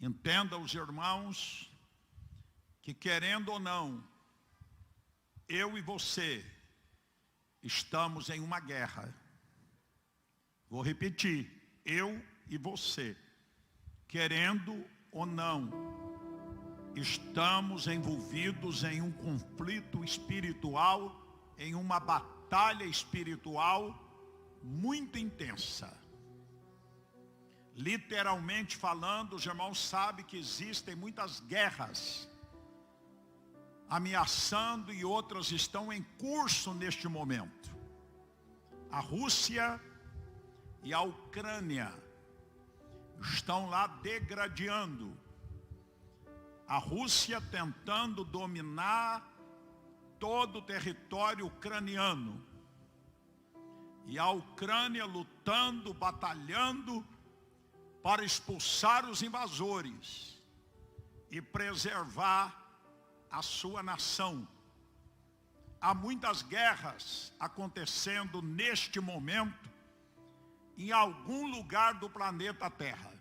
Entenda os irmãos que, querendo ou não, eu e você estamos em uma guerra. Vou repetir, eu e você, querendo ou não, estamos envolvidos em um conflito espiritual, em uma batalha espiritual muito intensa. Literalmente falando, os irmãos sabem que existem muitas guerras ameaçando e outras estão em curso neste momento. A Rússia e a Ucrânia estão lá degradando. A Rússia tentando dominar todo o território ucraniano. E a Ucrânia lutando, batalhando para expulsar os invasores e preservar a sua nação. Há muitas guerras acontecendo neste momento em algum lugar do planeta Terra.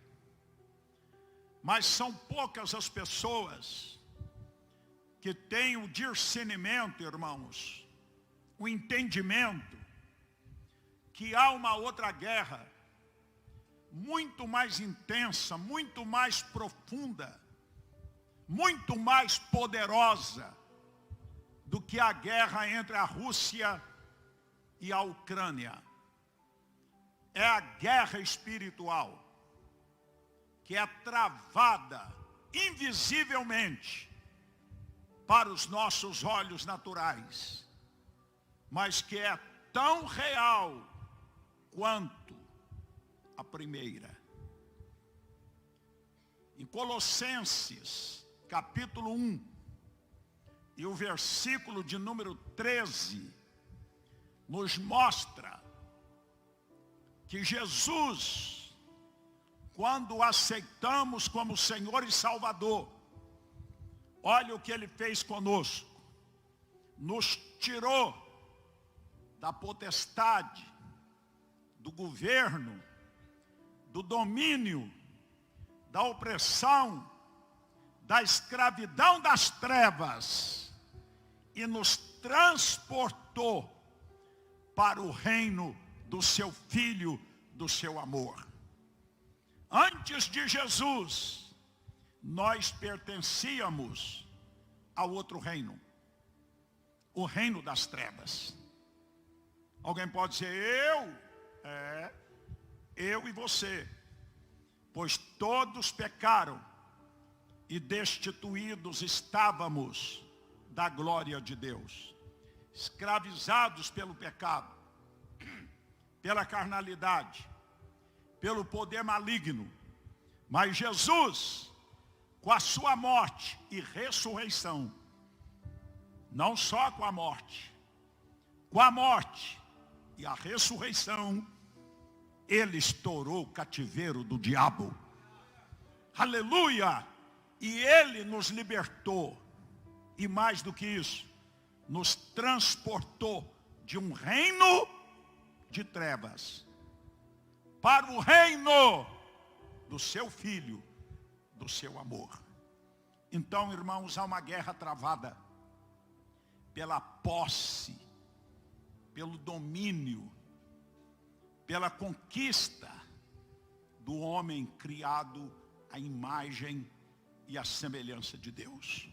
Mas são poucas as pessoas que têm o discernimento, irmãos, o entendimento que há uma outra guerra muito mais intensa, muito mais profunda, muito mais poderosa do que a guerra entre a Rússia e a Ucrânia. É a guerra espiritual que é travada invisivelmente para os nossos olhos naturais, mas que é tão real quanto a primeira. Em Colossenses, capítulo 1, e o versículo de número 13, nos mostra que Jesus, quando o aceitamos como Senhor e Salvador, olha o que Ele fez conosco. Nos tirou da potestade, do governo, do domínio, da opressão, da escravidão das trevas e nos transportou para o reino do seu Filho, do seu amor. Antes de Jesus, nós pertencíamos a outro reino, o reino das trevas. Alguém pode dizer, eu e você, pois todos pecaram e destituídos estávamos da glória de Deus, escravizados pelo pecado, pela carnalidade, pelo poder maligno. Mas Jesus, com a sua morte e ressurreição, não só com a morte e a ressurreição, Ele estourou o cativeiro do diabo. Aleluia! E Ele nos libertou. E mais do que isso, nos transportou de um reino de trevas para o reino do seu Filho, do seu amor. Então, irmãos, há uma guerra travada pela posse, pelo domínio, pela conquista do homem criado à imagem e à semelhança de Deus.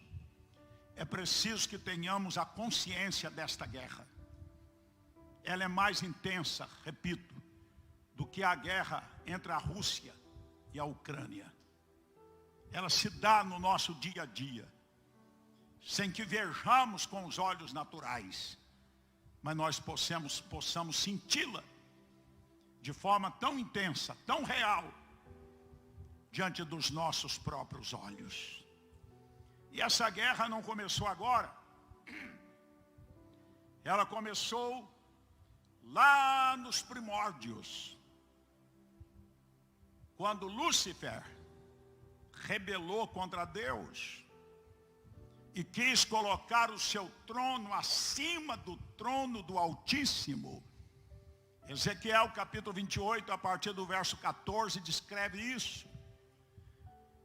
É preciso que tenhamos a consciência desta guerra. Ela é mais intensa, repito, do que a guerra entre a Rússia e a Ucrânia. Ela se dá no nosso dia a dia, sem que vejamos com os olhos naturais, mas nós possamos senti-la de forma tão intensa, tão real, diante dos nossos próprios olhos. E essa guerra não começou agora. Ela começou lá nos primórdios, quando Lúcifer rebelou contra Deus e quis colocar o seu trono acima do trono do Altíssimo. Ezequiel capítulo 28, a partir do verso 14, descreve isso.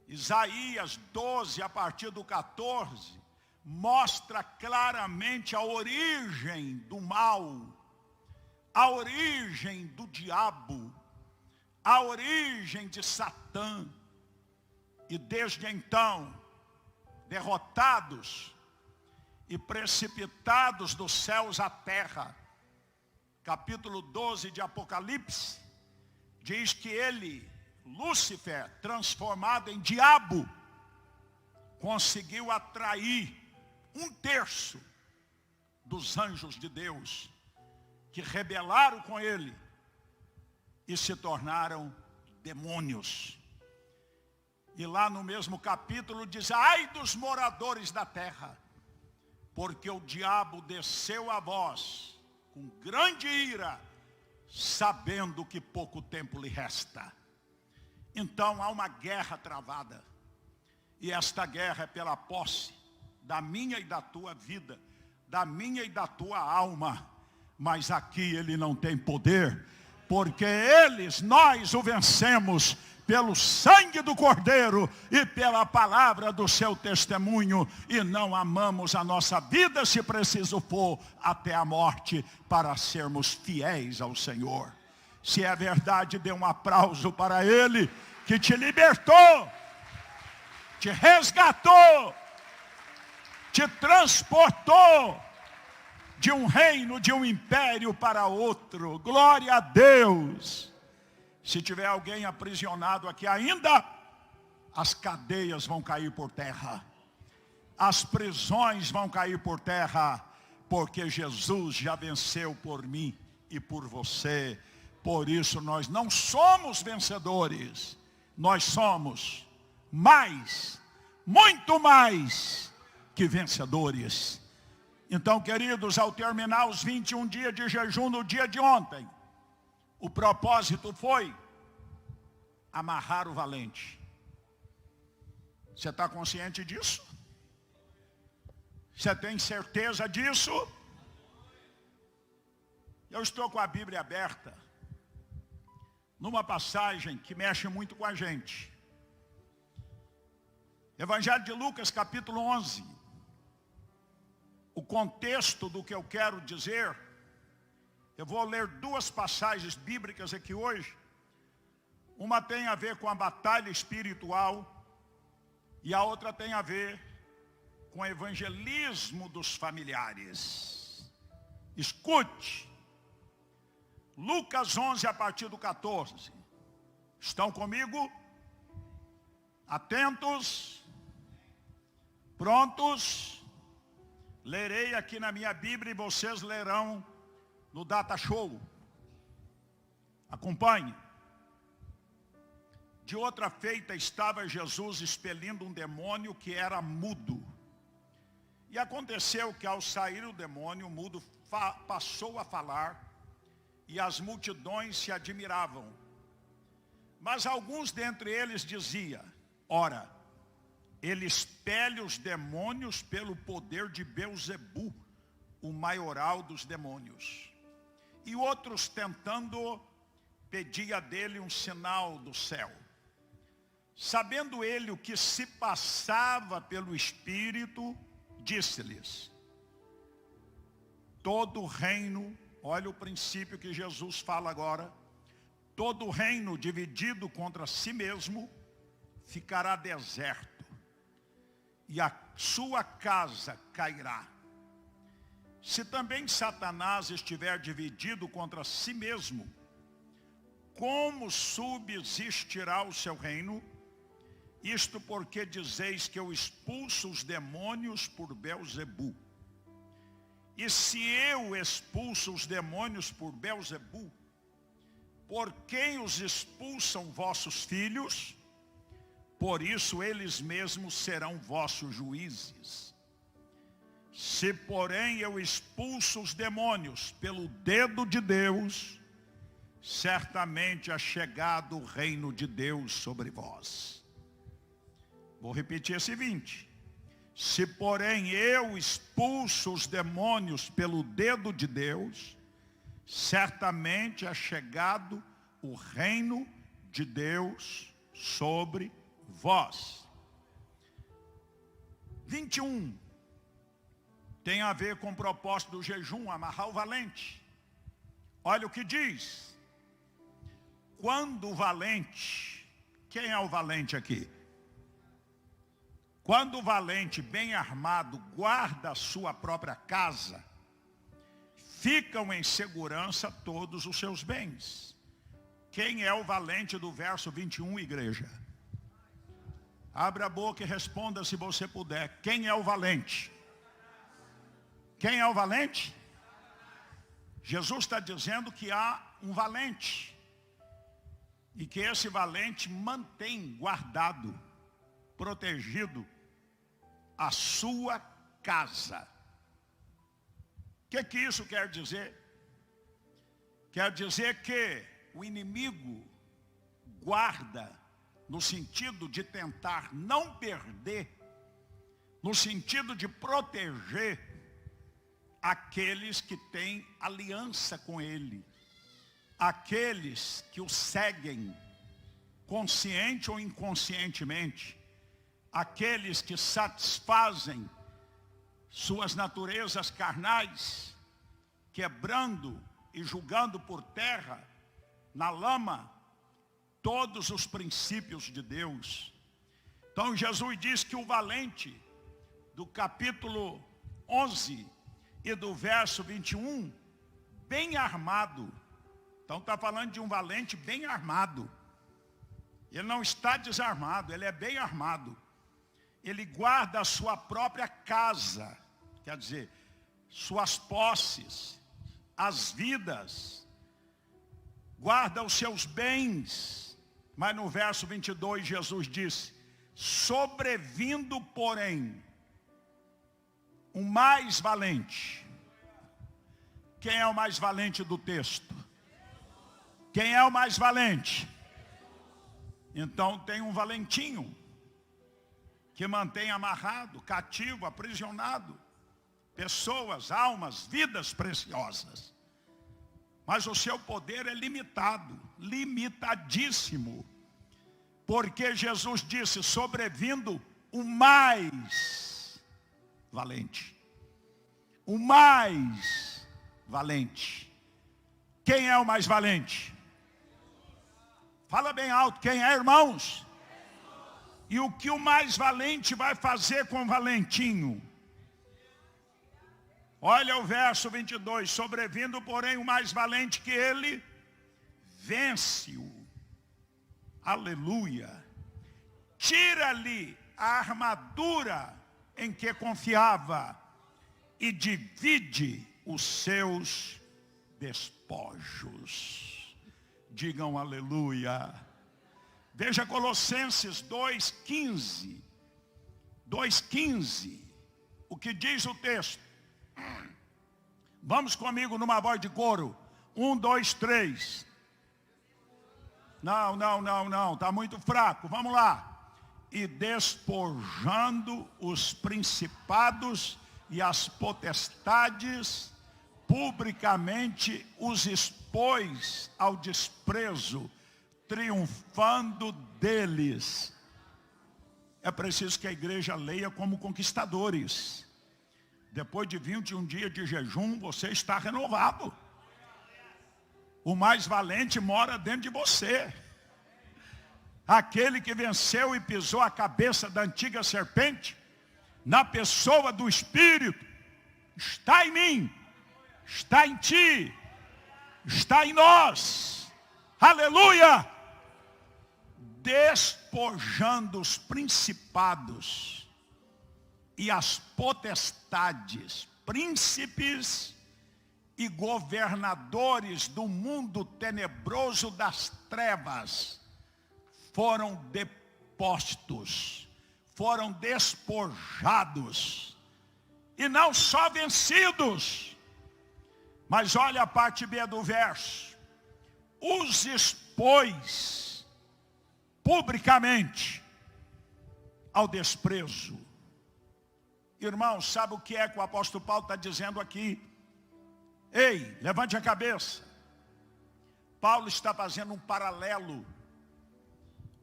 Isaías 12, a partir do 14, mostra claramente a origem do mal, a origem do diabo, a origem de Satã. E desde então, derrotados e precipitados dos céus à terra, capítulo 12 de Apocalipse, diz que ele, Lúcifer, transformado em diabo, conseguiu atrair 1/3 dos anjos de Deus, que rebelaram com ele e se tornaram demônios. E lá no mesmo capítulo diz: ai dos moradores da terra, porque o diabo desceu a vós com grande ira, sabendo que pouco tempo lhe resta. Então há uma guerra travada, e esta guerra é pela posse da minha e da tua vida, da minha e da tua alma. Mas aqui ele não tem poder, porque nós o vencemos pelo sangue do Cordeiro e pela palavra do seu testemunho, e não amamos a nossa vida, se preciso for, até a morte, para sermos fiéis ao Senhor. Se é verdade, dê um aplauso para ele, que te libertou, te resgatou, te transportou de um reino, de um império para outro. Glória a Deus. Se tiver alguém aprisionado aqui ainda, as cadeias vão cair por terra, as prisões vão cair por terra, porque Jesus já venceu por mim e por você. Por isso nós não somos vencedores, nós somos mais, muito mais que vencedores. Então, queridos, ao terminar os 21 dias de jejum no dia de ontem, o propósito foi amarrar o valente. Você está consciente disso? Você tem certeza disso? Eu estou com a Bíblia aberta numa passagem que mexe muito com a gente. Evangelho de Lucas, capítulo 11. O contexto do que eu quero dizer, eu vou ler 2 passagens bíblicas aqui hoje. Uma tem a ver com a batalha espiritual e a outra tem a ver com o evangelismo dos familiares. Escute. Lucas 11, a partir do 14. Estão comigo? Atentos? Prontos? Lerei aqui na minha Bíblia e vocês lerão no Data Show. Acompanhe. De outra feita estava Jesus expelindo um demônio que era mudo. E aconteceu que ao sair o demônio, o mudo passou a falar, e as multidões se admiravam. Mas alguns dentre eles diziam: ora, ele expele os demônios pelo poder de Belzebu, o maioral dos demônios. E outros, tentando, pedia dele um sinal do céu. Sabendo ele o que se passava pelo Espírito, disse-lhes: todo reino, olha o princípio que Jesus fala agora, todo reino dividido contra si mesmo ficará deserto, e a sua casa cairá. Se também Satanás estiver dividido contra si mesmo, como subsistirá o seu reino? Isto porque dizeis que eu expulso os demônios por Belzebu. E se eu expulso os demônios por Belzebu, por quem os expulsam vossos filhos? Por isso eles mesmos serão vossos juízes. Se porém eu expulso os demônios pelo dedo de Deus, certamente é chegado o reino de Deus sobre vós. Vou repetir esse 20. Se porém eu expulso os demônios pelo dedo de Deus, certamente é chegado o reino de Deus sobre vós. 21 tem a ver com o propósito do jejum, amarrar o valente. Olha o que diz. Quando o valente, quem é o valente aqui? Quando o valente bem armado guarda a sua própria casa, ficam em segurança todos os seus bens. Quem é o valente do verso 21, igreja? Abra a boca e responda se você puder. Quem é o valente? Quem é o valente? Jesus está dizendo que há um valente. E que esse valente mantém guardado, protegido, a sua casa. O que isso quer dizer? Quer dizer que o inimigo guarda no sentido de tentar não perder, no sentido de proteger aqueles que têm aliança com ele, aqueles que o seguem, consciente ou inconscientemente, aqueles que satisfazem suas naturezas carnais, quebrando e julgando por terra, na lama, todos os princípios de Deus. Então Jesus diz que o valente, do capítulo 11 e do verso 21, bem armado. Então está falando de um valente bem armado. Ele não está desarmado, ele é bem armado. Ele guarda a sua própria casa, quer dizer, suas posses, as vidas, guarda os seus bens. Mas no verso 22 Jesus disse, sobrevindo porém, o mais valente. Quem é o mais valente do texto? Quem é o mais valente? Então tem um valentinho que mantém amarrado, cativo, aprisionado pessoas, almas, vidas preciosas. Mas o seu poder é limitado, limitadíssimo. Porque Jesus disse, sobrevindo o mais valente. O mais valente. Quem é o mais valente? Fala bem alto, quem é, irmãos? E o que o mais valente vai fazer com o valentinho? Olha o verso 22. Sobrevindo, porém, o mais valente que ele, vence-o. Aleluia. Tira-lhe a armadura em que confiava e divide os seus despojos. Digam aleluia. Veja Colossenses 2,15. 2,15. O que diz o texto? Vamos comigo numa voz de coro. 1, 2, 3. Não. Está muito fraco. Vamos lá. E despojando os principados e as potestades, publicamente os expôs ao desprezo, triunfando deles. É preciso que a igreja leia como conquistadores. Depois de 21 dias de jejum, você está renovado. O mais valente mora dentro de você. Aquele que venceu e pisou a cabeça da antiga serpente, na pessoa do Espírito, está em mim, está em ti, está em nós. Aleluia! Despojando os principados e as potestades, príncipes e governadores do mundo tenebroso das trevas, foram depostos, foram despojados, e não só vencidos, mas olha a parte B do verso, os expôs publicamente ao desprezo. Irmão, sabe o que é que o apóstolo Paulo está dizendo aqui? Ei, levante a cabeça. Paulo está fazendo um paralelo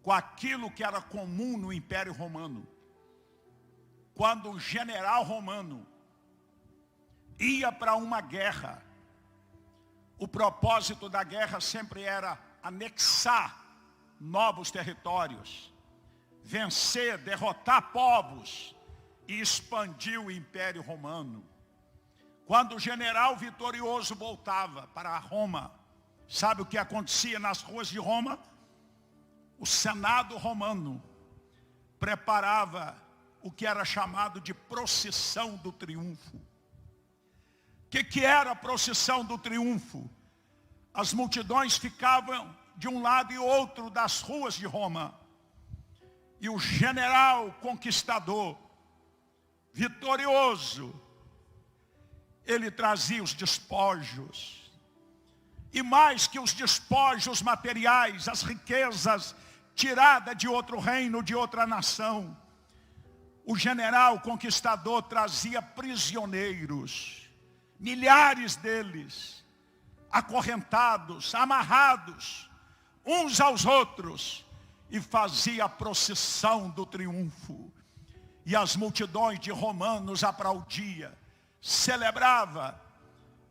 com aquilo que era comum no Império Romano. Quando um general romano ia para uma guerra, o propósito da guerra sempre era anexar novos territórios, vencer, derrotar povos e expandir o Império Romano. Quando o general vitorioso voltava para Roma, sabe o que acontecia nas ruas de Roma? O Senado romano preparava o que era chamado de procissão do triunfo. O que era a procissão do triunfo? As multidões ficavam de um lado e outro das ruas de Roma. E o general conquistador, vitorioso, ele trazia os despojos. E mais que os despojos materiais, as riquezas tiradas de outro reino, de outra nação, o general conquistador trazia prisioneiros, milhares deles, acorrentados, amarrados, uns aos outros, e fazia a procissão do triunfo. E as multidões de romanos aplaudiam, celebrava,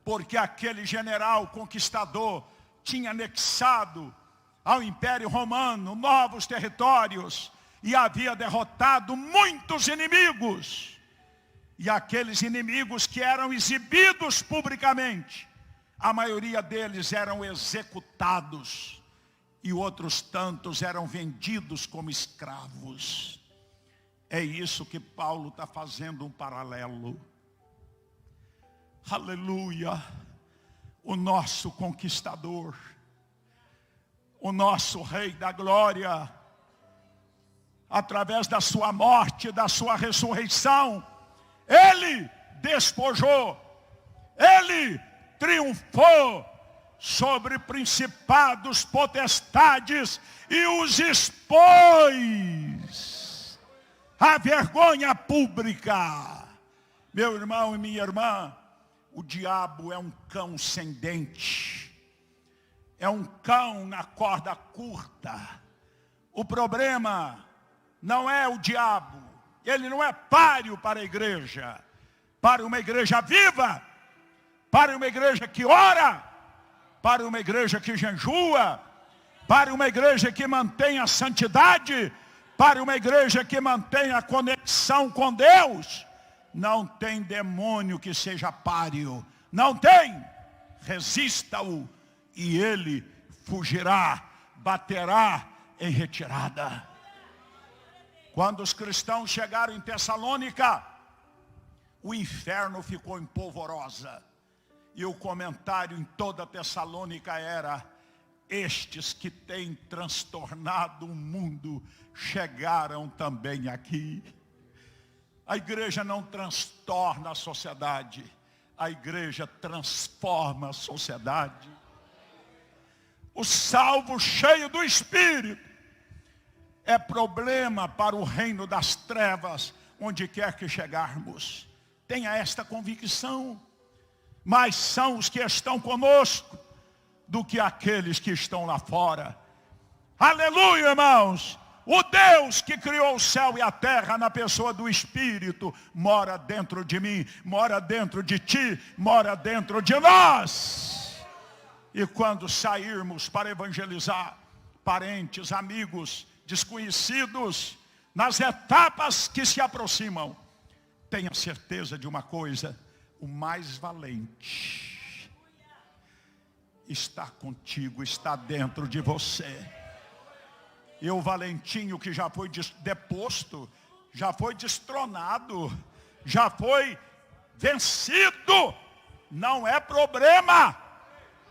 porque aquele general conquistador tinha anexado ao Império Romano novos territórios e havia derrotado muitos inimigos. E aqueles inimigos que eram exibidos publicamente, a maioria deles eram executados e outros tantos eram vendidos como escravos. É isso que Paulo está fazendo um paralelo. Aleluia! O nosso conquistador, o nosso Rei da Glória, através da sua morte, da sua ressurreição, ele despojou, ele triunfou sobre principados, potestades e os expôs à vergonha pública. Meu irmão e minha irmã, o diabo é um cão sem dente, é um cão na corda curta. O problema não é o diabo, ele não é páreo para a igreja, para uma igreja viva, para uma igreja que ora, para uma igreja que jejua, para uma igreja que mantém a santidade, para uma igreja que mantém a conexão com Deus. Não tem demônio que seja páreo, não tem. Resista-o e ele fugirá, baterá em retirada. Quando os cristãos chegaram em Tessalônica, o inferno ficou em polvorosa. E o comentário em toda Tessalônica era: estes que têm transtornado o mundo chegaram também aqui. A igreja não transtorna a sociedade, a igreja transforma a sociedade. O salvo cheio do Espírito é problema para o reino das trevas, onde quer que chegarmos. Tenha esta convicção. Mais são os que estão conosco do que aqueles que estão lá fora. Aleluia, irmãos! O Deus que criou o céu e a terra na pessoa do Espírito mora dentro de mim, mora dentro de ti, mora dentro de nós. E quando sairmos para evangelizar parentes, amigos, desconhecidos, nas etapas que se aproximam, tenha certeza de uma coisa: o mais valente está contigo, está dentro de você. E o valentinho que já foi deposto, já foi destronado, já foi vencido, não é problema.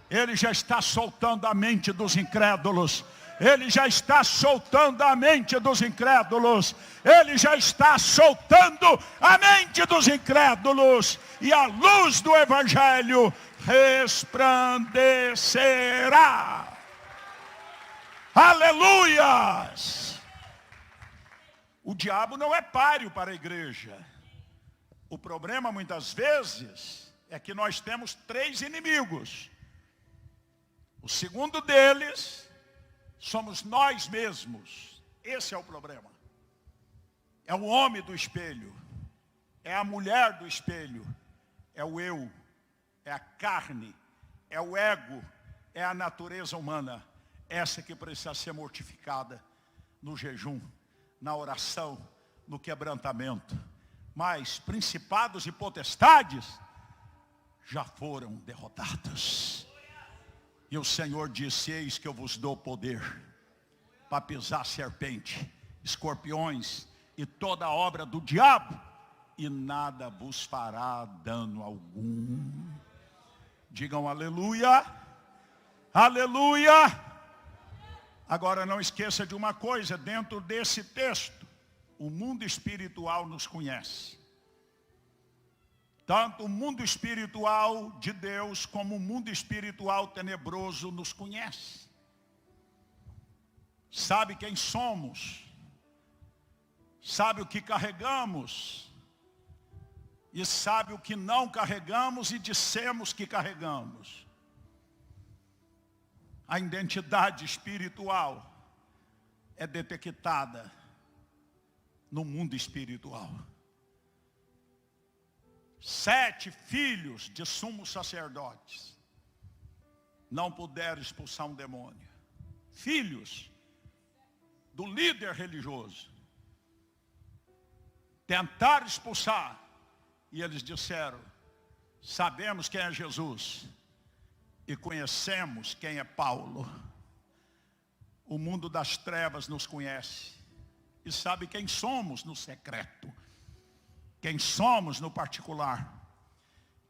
Ele já está soltando a mente dos incrédulos. Ele já está soltando a mente dos incrédulos. Ele já está soltando a mente dos incrédulos. E a luz do Evangelho resplandecerá. Aleluias! O diabo não é páreo para a igreja. O problema muitas vezes é que nós temos 3 inimigos. O segundo deles somos nós mesmos. Esse é o problema. É o homem do espelho. É a mulher do espelho. É o eu. É a carne. É o ego. É a natureza humana. Essa que precisa ser mortificada no jejum, na oração, no quebrantamento. Mas principados e potestades já foram derrotados. E o Senhor disse: eis que eu vos dou poder para pisar serpente, escorpiões e toda a obra do diabo, e nada vos fará dano algum. Digam aleluia, aleluia. Agora não esqueça de uma coisa, dentro desse texto, o mundo espiritual nos conhece. Tanto o mundo espiritual de Deus como o mundo espiritual tenebroso nos conhece. Sabe quem somos, sabe o que carregamos, e sabe o que não carregamos e dissemos que carregamos. A identidade espiritual é detectada no mundo espiritual. 7 filhos de sumos sacerdotes não puderam expulsar um demônio. Filhos do líder religioso tentaram expulsar, e eles disseram: sabemos quem é Jesus e conhecemos quem é Paulo. O mundo das trevas nos conhece e sabe quem somos no secreto, quem somos no particular,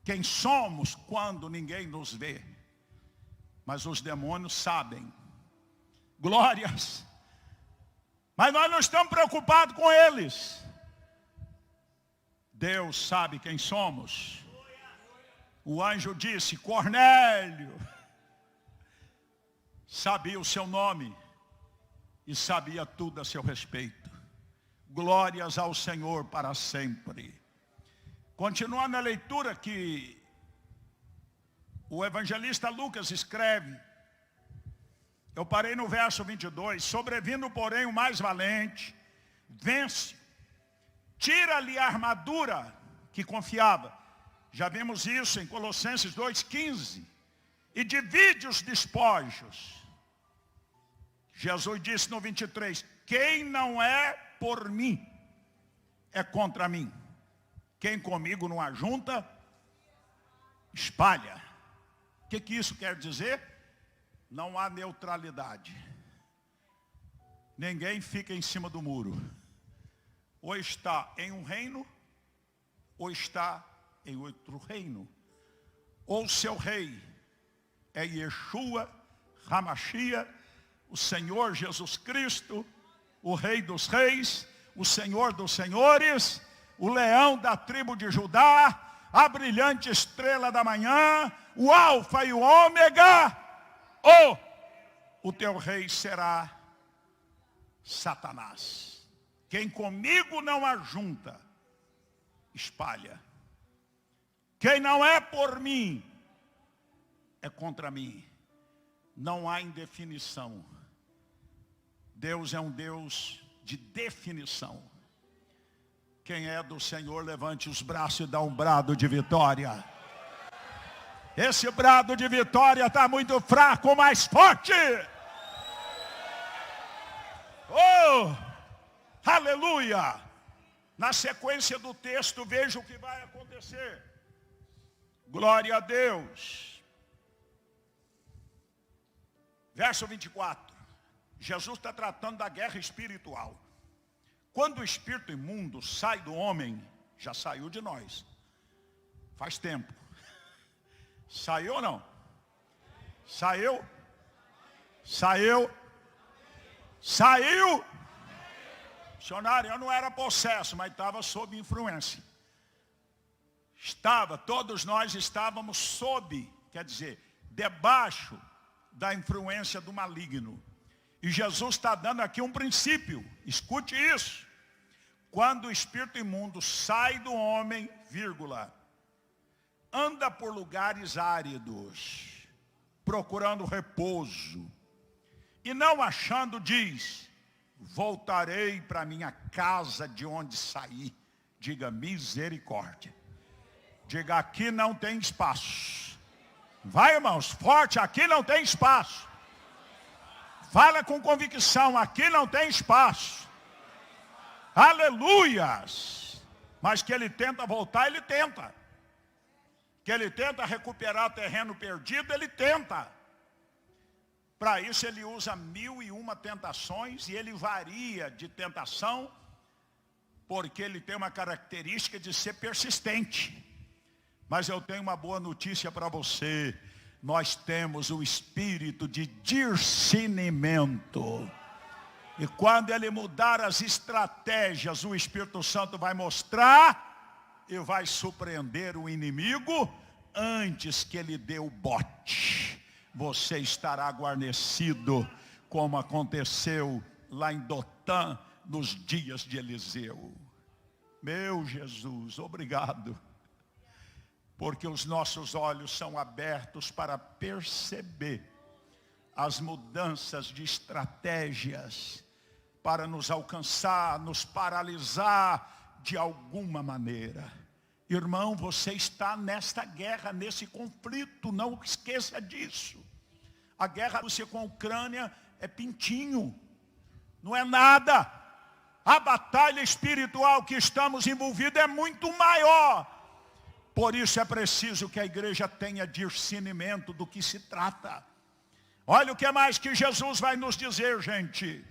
quem somos quando ninguém nos vê. Mas os demônios sabem. Glórias. Mas nós não estamos preocupados com eles. Deus sabe quem somos. O anjo disse: Cornélio. Sabia o seu nome e sabia tudo a seu respeito. Glórias ao Senhor para sempre. Continuando a leitura que o evangelista Lucas escreve, eu parei no verso 22. Sobrevindo, porém, o mais valente, vence, tira-lhe a armadura que confiava. Já vimos isso em Colossenses 2,15. E divide os despojos. Jesus disse no 23, quem não é por mim, é contra mim. Quem comigo não ajunta, espalha. O que isso quer dizer? Não há neutralidade. Ninguém fica em cima do muro. Ou está em um reino, ou está em outro reino. Ou seu rei é Yeshua, Hamashia, o Senhor Jesus Cristo, o Rei dos Reis, o Senhor dos Senhores, o leão da tribo de Judá, a brilhante estrela da manhã, o Alfa e o Ômega, ou o teu rei será Satanás. Quem comigo não ajunta, espalha. Quem não é por mim, é contra mim. Não há indefinição. Deus é um Deus de definição. Quem é do Senhor, levante os braços e dá um brado de vitória. Esse brado de vitória está muito fraco, mais forte. Oh, aleluia. Na sequência do texto, veja o que vai acontecer. Glória a Deus. Verso 24. Jesus está tratando da guerra espiritual. Quando o espírito imundo sai do homem, já saiu de nós. Faz tempo. Saiu ou não? Saiu? Saiu? Saiu? Missionário, eu não era possesso, mas estava sob influência. Todos nós estávamos sob, quer dizer, debaixo da influência do maligno. E Jesus está dando aqui um princípio, escute isso. Quando o espírito imundo sai do homem, vírgula, anda por lugares áridos, procurando repouso, e não achando, diz, voltarei para minha casa de onde saí. Diga misericórdia. Diga, aqui não tem espaço. Vai, irmãos, forte, aqui não tem espaço. Fala com convicção, aqui não tem espaço. Aleluias. Mas que ele tenta voltar, ele tenta. Que ele tenta recuperar terreno perdido, ele tenta. Para isso ele usa 1001 tentações e ele varia de tentação, porque ele tem uma característica de ser persistente. Mas eu tenho uma boa notícia para você. Nós temos o espírito de discernimento. E quando ele mudar as estratégias, o Espírito Santo vai mostrar e vai surpreender o inimigo antes que ele dê o bote. Você estará guarnecido, como aconteceu lá em Dotã, nos dias de Eliseu. Meu Jesus, obrigado. Porque os nossos olhos são abertos para perceber as mudanças de estratégias para nos alcançar, nos paralisar de alguma maneira. Irmão, você está nesta guerra, nesse conflito, não esqueça disso. A guerra Rússia com a Ucrânia é pintinho, não é nada. A batalha espiritual que estamos envolvidos é muito maior. Por isso é preciso que a igreja tenha discernimento do que se trata. Olha o que mais que Jesus vai nos dizer, gente.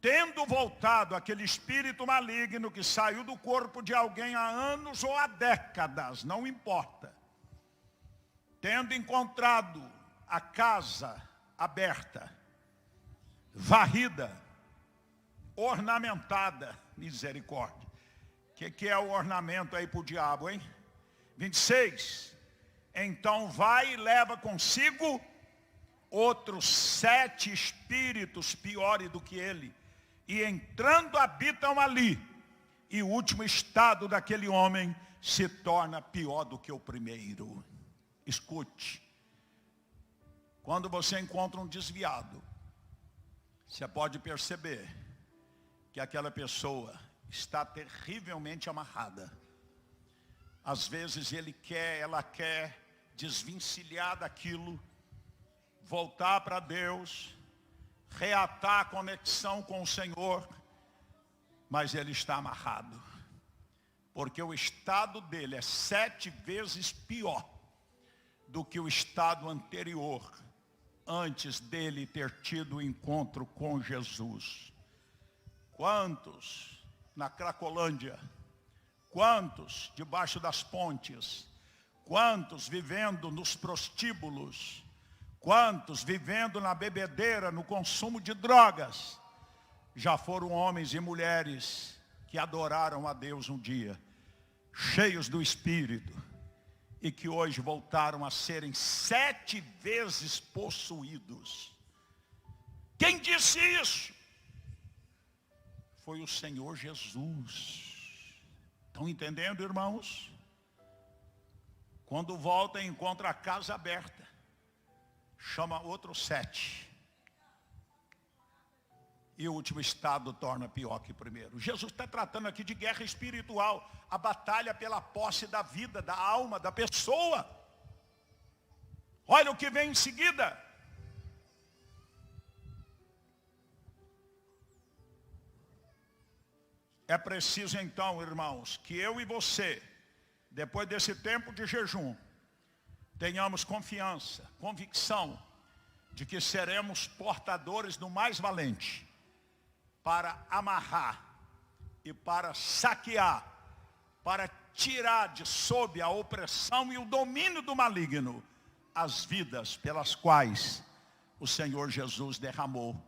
Tendo voltado aquele espírito maligno que saiu do corpo de alguém há anos ou há décadas, não importa. Tendo encontrado a casa aberta, varrida, ornamentada, misericórdia. O que é o ornamento aí para o diabo, hein? 26. Então vai e leva consigo outros 7 espíritos piores do que ele. E entrando habitam ali. E o último estado daquele homem se torna pior do que o primeiro. Escute. Quando você encontra um desviado, você pode perceber que aquela pessoa está terrivelmente amarrada. Às vezes ela quer desvencilhar daquilo, voltar para Deus, reatar a conexão com o Senhor, mas ele está amarrado, porque o estado dele é 7 vezes pior do que o estado anterior, antes dele ter tido o encontro com Jesus. Quantos na Cracolândia, quantos debaixo das pontes, quantos vivendo nos prostíbulos, quantos vivendo na bebedeira, no consumo de drogas, já foram homens e mulheres que adoraram a Deus um dia, cheios do Espírito, e que hoje voltaram a serem 7 vezes possuídos. Quem disse isso? Foi o Senhor Jesus. Estão entendendo, irmãos? Quando volta e encontra a casa aberta, chama outros 7. E o último estado torna pior que o primeiro. Jesus está tratando aqui de guerra espiritual. A batalha pela posse da vida, da alma, da pessoa. Olha o que vem em seguida. É preciso então, irmãos, que eu e você, depois desse tempo de jejum, tenhamos confiança, convicção, de que seremos portadores do mais valente, para amarrar e para saquear, para tirar de sob a opressão e o domínio do maligno, as vidas pelas quais o Senhor Jesus derramou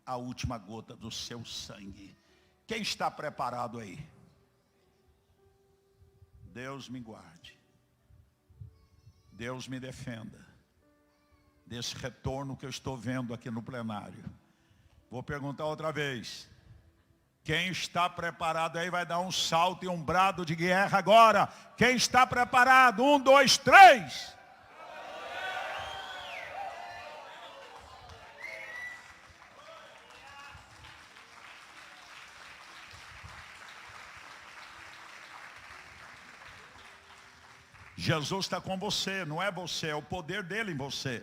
a última gota do seu sangue. Quem está preparado aí? Deus me guarde. Deus me defenda desse retorno que eu estou vendo aqui no plenário. Vou perguntar outra vez. Quem está preparado aí vai dar um salto e um brado de guerra agora. Quem está preparado? 1, 2, 3. Jesus está com você, não é você, é o poder dele em você.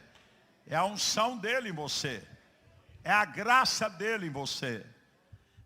É a unção dele em você. É a graça dele em você.